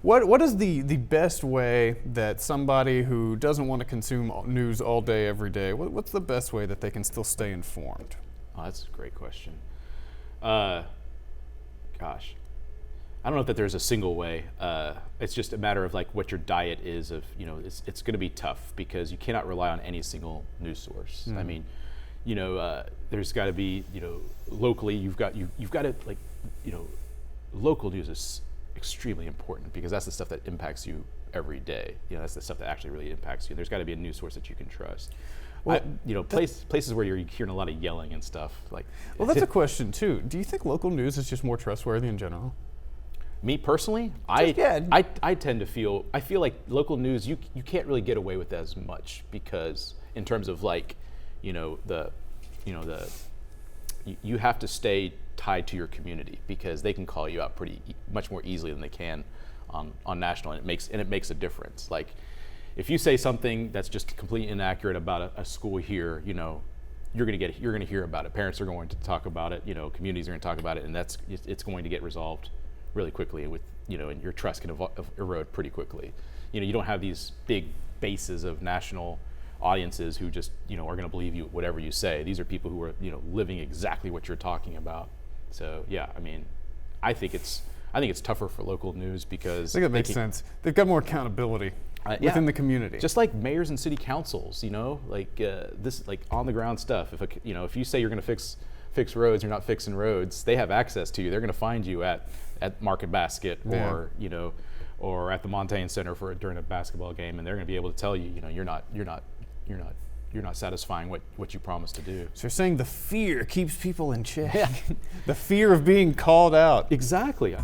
What is the best way that somebody who doesn't want to consume news all day, every day, what's the best way that they can still stay informed? Oh, that's a great question. Gosh, I don't know that there's a single way. It's just a matter of like what your diet is. Of it's going to be tough because you cannot rely on any single news source. I mean, there's got to be locally. You've got to local news is extremely important because that's the stuff that impacts you every day. That's the stuff that actually really impacts you. There's got to be a news source that you can trust. Well, places where you're hearing a lot of yelling and stuff like. Well, that's a question too. Do you think local news is just more trustworthy in general? Me personally, I tend to feel like local news you can't really get away with as much because in terms of like, you have to stay tied to your community because they can call you out much more easily than they can on national, and it makes a difference. Like if you say something that's just completely inaccurate about a school here, you're going to hear about it. Parents are going to talk about it. Communities are going to talk about it, and it's going to get resolved really quickly and your trust can erode pretty quickly. You don't have these big bases of national audiences who just are going to believe you whatever you say. These are people who are living exactly what you're talking about. So yeah, I mean, I think it's tougher for local news because I think it makes sense. They've got more accountability within the community. Just like mayors and city councils, this like on the ground stuff. If you say you're going to fix roads, you're not fixing roads. They have access to you. They're going to find you at Market Basket or at the Montaigne Center during a basketball game, and they're going to be able to tell you, you're not satisfying what you promised to do. So you're saying the fear keeps people in check. Yeah. The fear of being called out. Exactly.